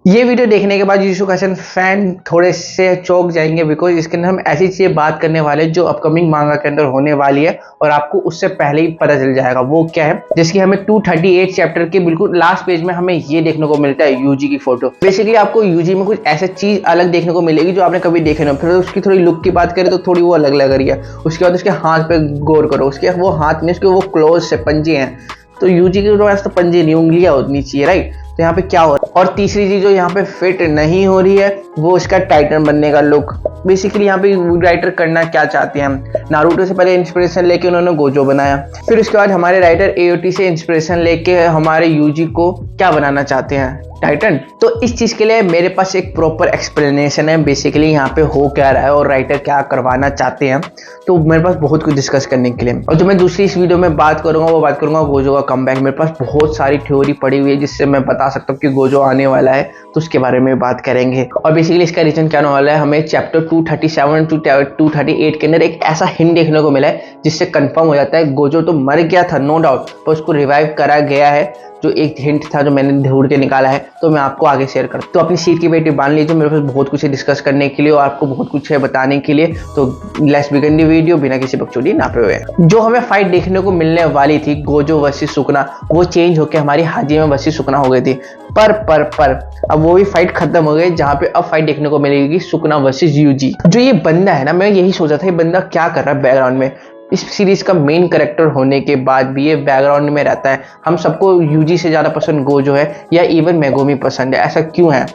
ये वीडियो देखने के बाद जुजुत्सु काइसेन फैन थोड़े से चौंक जाएंगे बिकॉज इसके अंदर हम ऐसी चीजें बात करने वाले हैं जो अपकमिंग मांगा के अंदर होने वाली है और आपको उससे पहले ही पता चल जाएगा वो क्या है। जैसे कि हमें 238 चैप्टर के बिल्कुल लास्ट पेज में हमें ये देखने को मिलता है यूजी की फोटो। बेसिकली आपको यूजी में कुछ ऐसा चीज अलग देखने को मिलेगी जो आपने कभी देखे नहीं। फिर उसकी थोड़ी लुक की बात करें तो थोड़ी वो अलग लग रही है। उसके बाद उसके हाथ पे गौर करो, उसके वो हाथ नहीं, उसके वो क्लोज से पंजे हैं। तो यूजी के पास तो पंजे नहीं, उंगलियां होनी चाहिए, राइट। तो यहाँ पे क्या हो रहा है। और तीसरी चीज जो यहाँ पे फिट नहीं हो रही है वो इसका टाइटन बनने का लुक। बेसिकली यहाँ पे राइटर करना क्या चाहते हैं, हम नारुतो से पहले इंस्पिरेशन लेके उन्होंने गोजो बनाया, फिर उसके बाद हमारे राइटर एओटी से इंस्पिरेशन लेके हमारे यूजी को क्या बनाना चाहते हैं, टाइटन। तो इस चीज के लिए मेरे पास एक प्रॉपर एक्सप्लेनेशन है बेसिकली यहाँ पे हो क्या रहा है और राइटर क्या करवाना चाहते हैं। तो मेरे पास बहुत कुछ डिस्कस करने के लिए, और जो मैं दूसरी इस वीडियो में बात करूंगा वो बात करूंगा गोजो का कमबैक। मेरे पास बहुत सारी थ्योरी पड़ी हुई है जिससे मैं बता सकता हूँ कि गोजो आने वाला है, तो उसके बारे में बात करेंगे। और बेसिकली इसका रीजन क्या होने वाला है, हमें चैप्टर 237 टू 238 के अंदर एक ऐसा हिंट देखने को मिला है जिससे कंफर्म हो जाता है गोजो तो मर गया था नो डाउट, पर उसको रिवाइव करा गया है। जो एक हिंट था जो मैंने ढूंढ के निकाला है तो मैं आपको आगे शेयर करता हूँ। तो अपनी सीट की बेटी बांध लीजिए, मेरे पास बहुत कुछ है डिस्कस करने के लिए और आपको बहुत कुछ है बताने के लिए। तो लेट्स बिगिन द वीडियो बिना किसी बकचोदी नापे हुए। जो हमें फाइट देखने को मिलने वाली थी गोजो वर्सेस सुकना, वो चेंज होकर हमारी हाजिमे वर्सेस सुकना हो गई थी। पर अब वो भी फाइट खत्म हो गई, जहां पे अब फाइट देखने को मिलेगी सुकना वर्सेस यूजी। जो ये बंदा है ना, मैं यही सोचा था ये बंदा क्या कर रहा है बैकग्राउंड में। इस सीरीज का मेन कैरेक्टर होने के बाद भी ये बैकग्राउंड में रहता है। हम सबको यूजी से ज्यादा पसंद गोजो है या इवन मेगोमी पसंद है, ऐसा क्यों है?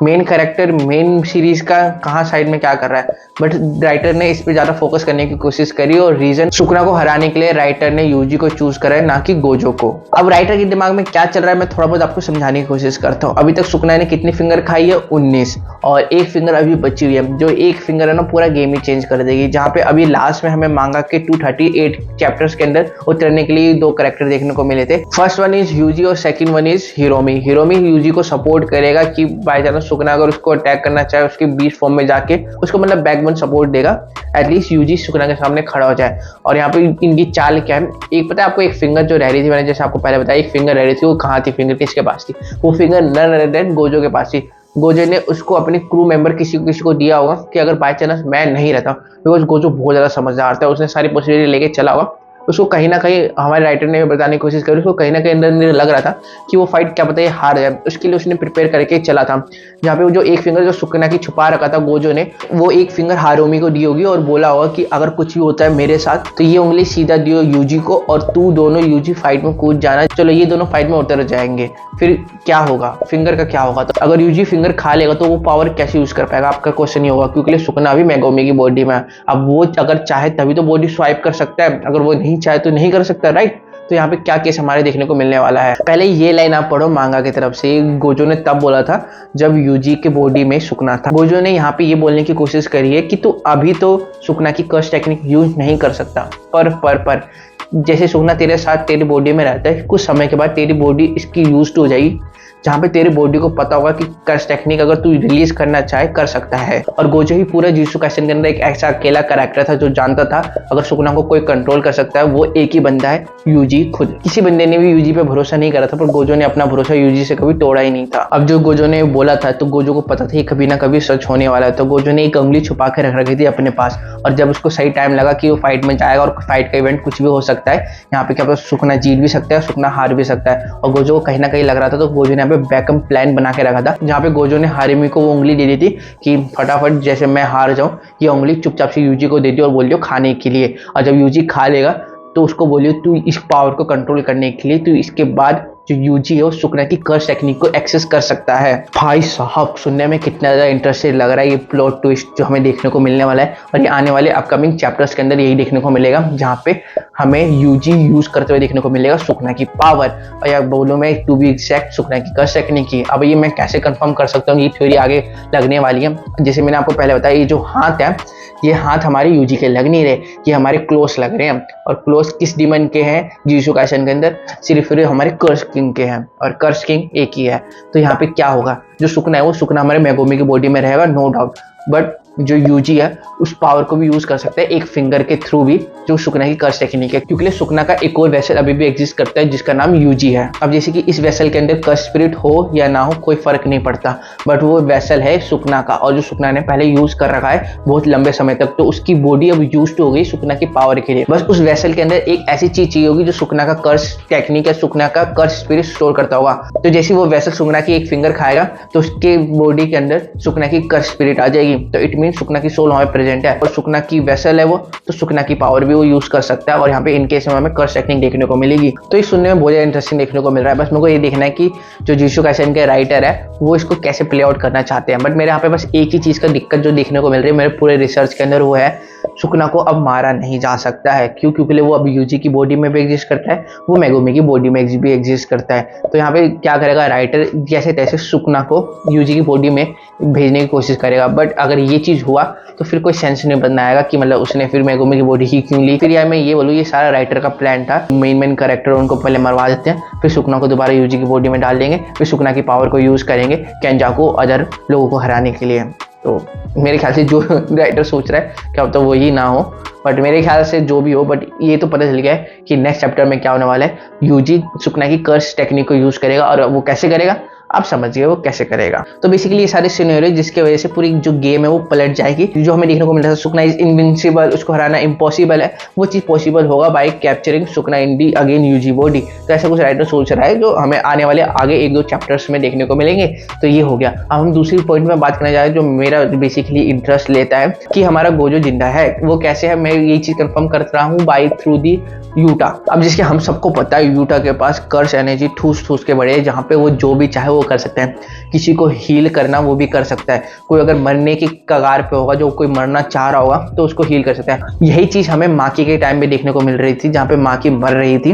मेन कैरेक्टर मेन सीरीज का कहाँ साइड में क्या कर रहा है, बट राइटर ने इस पे ज्यादा फोकस करने की कोशिश करी और रीजन सुकना को हराने के लिए राइटर ने यूजी को चूज करा है, ना कि गोजो को। अब राइटर के दिमाग में क्या चल रहा है मैं थोड़ा बहुत आपको समझाने की कोशिश करता हूँ। अभी तक सुकना ने कितनी फिंगर खाई है, 19, और एक फिंगर अभी बची हुई है। जो एक फिंगर है ना पूरा गेम ही चेंज कर देगी। जहाँ पे अभी लास्ट में हमें मांगा के 238 चैप्टर्स के अंदर उतरने के लिए दो कैरेक्टर देखने को मिले थे। फर्स्ट वन इज यूजी और second one is Hiromi. Hiromi Yuji को सपोर्ट करेगा कि बाय चांस सुकना अगर उसको अटैक करना चाहे उसके बीच फॉर्म में जाके उसको मतलब बैकबोन सपोर्ट देगा, एटलीस्ट यूजी सुकना के सामने खड़ा हो जाए। और यहाँ पे इनकी चाल क्या है, एक पता है आपको, एक फिंगर जो रह रही थी, मैंने जैसे आपको पहले बताया एक फिंगर रह रही थी, वो कहाँ थी फिंगर, किसके पास थी? वो finger none other than Gojo के पास थी। गोजो ने उसको अपने क्रू मेंबर किसी को दिया होगा कि अगर बाय चांस मैं नहीं रहता, बिकॉज गोजो बहुत ज्यादा समझदार था, उसने सारी पॉसिबिलिटी लेके चला होगा। उसको कहीं ना कहीं हमारे राइटर ने बताने की कोशिश करी, उसको कहीं ना कहीं अंदर लग रहा था कि वो फाइट क्या पता ये हार जाए, उसके लिए उसने प्रिपेयर करके चला था। जहाँ पे वो जो एक फिंगर जो सुकना की छुपा रखा था गोजो ने, वो एक फिंगर हारोमी को दी होगी और बोला होगा कि अगर कुछ भी होता है मेरे साथ तो ये उंगली सीधा दियो यूजी को और तू दोनों यूजी फाइट में कूद जाना। चलो ये दोनों फाइट में उतर जाएंगे, फिर क्या होगा, फिंगर का क्या होगा? तो अगर यूजी फिंगर खा लेगा तो वो पावर कैसे यूज कर पाएगा, आपका क्वेश्चन ही होगा, क्योंकि सुकना भी मेगोमी की बॉडी में है। अब वो अगर चाहे तभी तो बॉडी स्वाइप कर सकता है, अगर वो नहीं चाहे तो नहीं कर सकता, राइट। तो यहाँ पे क्या केस हमारे देखने को मिलने वाला है, पहले ये लाइन आप पढ़ो मांगा की तरफ से। गोजो ने तब बोला था जब यूजी के बॉडी में सुकना था। गोजो ने यहाँ पे ये बोलने की कोशिश करी है कि तू अभी तो सुकना की कर्स टेक्निक यूज नहीं कर सकता, पर जैसे सुकना तेरे साथ तेरी बॉडी में रहता है, कुछ समय के बाद तेरी बॉडी इसकी यूज हो जाएगी, जहाँ पे तेरी बॉडी को पता होगा कि कर्स टेक्निक अगर तू रिलीज करना चाहे कर सकता है। और गोजो ही पूरा जुजुत्सु काइसेन के अंदर एक ऐसा अकेला कैरेक्टर था जो जानता था अगर सुकना को कोई कंट्रोल कर सकता है वो एक ही बंदा है, यूजी खुद। किसी बंदे ने भी यूजी पे भरोसा नहीं करा था, पर गोजो ने अपना भरोसा यूजी से कभी तोड़ा ही नहीं था। अब जो गोजो ने बोला था तो गोजो को पता था कि कभी ना कभी सच होने वाला है, तो गोजो ने एक उंगली छुपा के रख रखी थी अपने पास। और जब उसको सही टाइम लगा कि वो फाइट में जाएगा और फाइट का इवेंट कुछ भी हो सकता है, यहाँ पे क्या पता सुकना जीत भी सकता है, सुकना हार भी सकता है, और गोजो को कहीं ना कहीं लग रहा था, तो गोजो ने यहाँ पे बैकअप प्लान बना के रखा था, जहाँ पे गोजो ने हारिमी को वो उंगली दे दी थी कि फटाफट जैसे मैं हार जाऊं ये उंगली चुपचाप से यूजी को दे दी और बोल दियो खाने के लिए, और जब यूजी खा लेगा तो उसको बोलियो तू इस पावर को कंट्रोल करने के लिए, तू इसके बाद जो यूजी है वो सुकना की कर्स टेक्निक को एक्सेस कर सकता है। भाई साहब सुनने में कितना ज्यादा इंटरेस्टेड लग रहा है ये प्लॉट ट्विस्ट जो हमें देखने को मिलने वाला है, और ये आने वाले अपकमिंग चैप्टर्स के अंदर यही देखने को मिलेगा, जहाँ पे हमें यूजी यूज करते हुए देखने को मिलेगा सुकना की पावर, और या बोलो मैं टू बी एग्जैक्ट सुकना की कर्स टेक्निक की। अब ये मैं कैसे कंफर्म कर सकता हूँ, ये थ्योरी आगे लगने वाली है। जैसे मैंने आपको पहले बताया, ये जो हाथ है ये हाथ हमारे यूजी के लग नहीं रहे, ये हमारे क्लोज लग रहे हैं। और क्लोज किस डिमन के हैं जुजुत्सु काइसेन के अंदर? सिर्फ हमारे कर्स किंग के हैं, और कर्स किंग एक ही है। तो यहाँ पे क्या होगा, जो सुकना है वो सुकना हमारे मेगोमी की बॉडी में रहेगा नो डाउट, बट जो यूजी है उस पावर को भी यूज कर सकता है एक फिंगर के थ्रू भी, जो सुकना की कर्स टेक्निक है। क्योंकि सुकना का एक और वेसल अभी भी एग्जिस्ट करता है जिसका नाम यूजी है। अब जैसे कि इस वेसल के अंदर कर्स स्पिरिट हो या ना हो कोई फर्क नहीं पड़ता, बट वो वेसल है सुकना का, और जो सुकना ने पहले यूज कर रखा है बहुत लंबे समय तक, तो उसकी बॉडी अब यूज हो गई सुकना की पावर के लिए। बस उस वेसल के अंदर एक ऐसी चीज चाहिए होगी जो सुकना का कर्स टेक्निक है, सुकना का कर्स स्पिरिट स्टोर करता होगा। तो जैसे वो वेसल सुकना की एक फिंगर खाएगा तो उसके बॉडी के अंदर सुकना की कर्स स्पिरिट आ जाएगी, तो इट मीन सुकना की सोल वहां पे प्रेजेंट है, और सुकना की वेसल है वो, तो सुकना की पावर भी वो यूज कर सकता है। और यहाँ पे इनकेस में हमें कर्स टेक्निक देखने को मिलेगी। तो ये सुनने में बहुत ज्यादा इंटरेस्टिंग देखने को मिल रहा है। बस मेरे को ये देखना है कि जो जुजुत्सु काइसेन के राइटर है वो इसको कैसे प्ले आउट करना चाहते हैं। बट मेरे यहाँ पे बस एक ही चीज का दिक्कत जो देखने को मिल रही है मेरे पूरे रिसर्च के अंदर, वो है सुकना को अब मारा नहीं जा सकता है। क्यों? क्योंकि वो अब यूजी की बॉडी में भी एग्जिस्ट करता है, वो मेगुमी की बॉडी में भी एग्जिस्ट करता है। तो यहाँ पे क्या करेगा राइटर, जैसे तैसे सुकना को यूजी की बॉडी में भेजने की कोशिश करेगा। बट अगर ये चीज हुआ तो फिर कोई सेंस नहीं बन आएगा कि मतलब उसने फिर मेगुमी की बॉडी ही क्यों ली। फिर यार मैं ये बोलूँ ये सारा राइटर का प्लान था, मेन कैरेक्टर उनको पहले मरवा देते हैं, फिर सुकना को दोबारा यूजी की बॉडी में डाल देंगे, फिर सुकना की पावर को यूज करेंगे केंजाकू अदर लोगों को हराने के लिए। तो मेरे ख्याल से जो राइटर सोच रहा है क्या तो वही ना हो, बट मेरे ख्याल से जो भी हो, बट ये तो पता चल गया है कि नेक्स्ट चैप्टर में क्या होने वाला है। यूजी सुकना की कर्स टेक्निक को यूज करेगा, और वो कैसे करेगा आप समझ गए वो कैसे करेगा। तो बेसिकली ये सारे सिनेरियो जिसके वजह से पूरी जो गेम है वो पलट जाएगी। जो हमें देखने को मिल रहा है सुकना इज इनविंसिबल, उसको हराना इम्पॉसिबल है, वो चीज पॉसिबल होगा by capturing Sukuna in the again Yuji body. तो ऐसा कुछ राइटर सोच रहा है जो हमें आने वाले आगे एक दो चैप्टर्स में देखने को मिलेंगे। तो ये हो गया। अब हम दूसरी पॉइंट में बात करने जा रहे हैं जो मेरा बेसिकली इंटरेस्ट लेता है कि हमारा गोजो जिंदा है वो कैसे है। मैं ये चीज कंफर्म कर रहा हूँ बाय थ्रू दी यूटा। अब जिसके हम सबको पता है यूटा के पास कर्स एनर्जी ठूस के बड़े है, जहाँ पे वो जो भी चाहे वो कर सकते हैं। किसी को हील करना वो भी कर सकता है, कोई अगर मरने की कगार पे होगा, जो कोई मरना चाह रहा होगा तो उसको हील कर सकता है। यही चीज हमें माकी के टाइम पे देखने को मिल रही थी, जहाँ पे माकी मर रही थी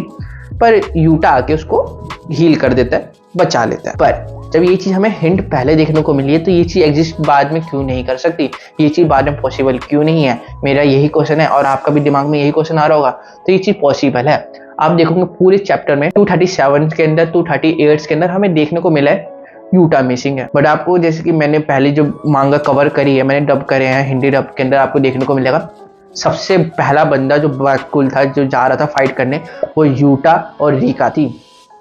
पर यूटा आके उसको हील कर देता है, बचा लेता है। पर जब ये चीज हमें हिंट पहले देखने को मिली है तो ये चीज एग्जिस्ट बाद में क्यों नहीं कर सकती, ये चीज बाद में पॉसिबल क्यों नहीं है? मेरा यही क्वेश्चन है और आपका भी दिमाग में यही क्वेश्चन आ रहा होगा। तो ये चीज पॉसिबल है। आप देखोगे पूरे चैप्टर में 237 के अंदर 238 के अंदर हमें देखने को मिला है यूटा मिसिंग है। बट आपको जैसे कि मैंने पहले जो मांगा कवर करी है, मैंने डब करे हैं हिंदी डब के अंदर, आपको देखने को मिलेगा सबसे पहला बंदा जो बैकुल था जो जा रहा था फाइट करने, वो यूटा और रीका थी।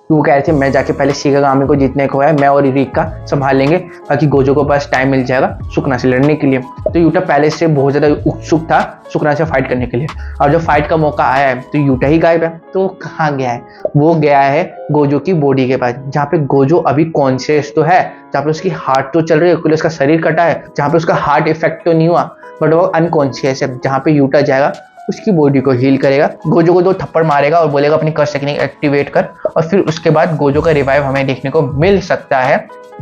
वो कह रहे थे मैं जाके पहले शिगागामी को जीतने को है, मैं और रीका संभाल लेंगे, बाकी गोजो को पास टाइम मिल जाएगा सुकना से लड़ने के लिए। तो यूटा पहले से बहुत ज्यादा उत्सुक था सुकना से फाइट करने के लिए, और जब फाइट का मौका आया है तो यूटा ही गायब है। तो वो कहाँ गया है? वो गया है गोजो की बॉडी के पास, जहाँ पे गोजो अभी कॉन्शियस तो है, जहाँ पे उसकी हार्ट तो चल रही है, उसका शरीर कटा है, जहाँ पे उसका हार्ट इफेक्ट तो नहीं हुआ, बट वो अनकॉन्शियस है। जहाँ पे यूटा जाएगा उसकी बॉडी को हील करेगा, गोजो को 2 थप्पड़ मारेगा और बोलेगा अपनी कर्स टेक्निक एक्टिवेट कर, और फिर उसके बाद गोजो का रिवाइव हमें देखने को मिल सकता है।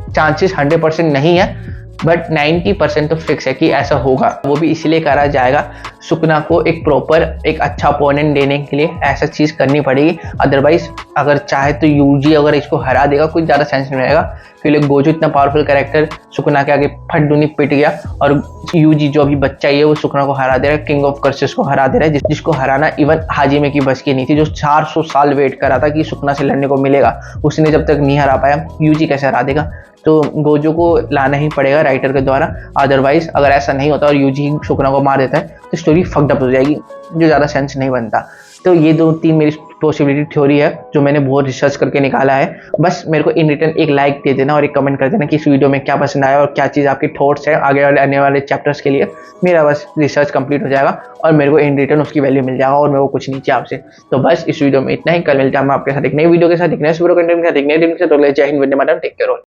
चांसेस 100% नहीं है, बट 90% तो फिक्स है कि ऐसा होगा। वो भी इसलिए करा जाएगा सुकना को एक प्रॉपर एक अच्छा अपोनेंट देने के लिए ऐसा चीज करनी पड़ेगी। अदरवाइज अगर चाहे तो यूजी अगर इसको हरा देगा कोई ज्यादा सेंस नहीं रहेगा। फिर गोजो इतना पावरफुल कैरेक्टर सुकना के आगे फट दूनी पिट गया, और यूजी जो अभी बच्चा ही है वो सुकना को हरा दे रहा है, किंग ऑफ कर्सेस को हरा दे रहा है, जिसको हराना इवन हाजिमे की बस की नहीं थी, जो 400 साल वेट कर रहा था कि सुकना से लड़ने को मिलेगा, उसने जब तक नहीं हरा पाया, यूजी कैसे हरा देगा? तो गोजो को लाना ही पड़ेगा राइटर के द्वारा। अदरवाइज अगर ऐसा नहीं होता और यूजी सुकना को मार देता है तो स्टोरी फक्ड अप हो जाएगी, जो ज़्यादा सेंस नहीं बनता। तो ये 2-3 मेरी पॉसिबिलिटी थ्योरी है जो मैंने बहुत रिसर्च करके निकाला है। बस मेरे को इन रिटर्न एक लाइक दे देना और एक कमेंट कर देना कि इस वीडियो में क्या पसंद आया और क्या चीज़ आपके थॉट्स है आगे वाले आने वाले चैप्टर्स के लिए। मेरा बस रिसर्च कंप्लीट हो जाएगा और मेरे को इन रिटर्न उसकी वैल्यू मिल जाएगा, और मेरे को कुछ नहीं चाहिए आपसे। तो बस इस वीडियो में इतना ही। कल मिलता हूं आपके साथ एक नई वीडियो के साथ, एक नए सुपर कंटेंट के साथ, एक नए दिन के साथ। जय हिंद, वंदे मातरम, टेक केयर।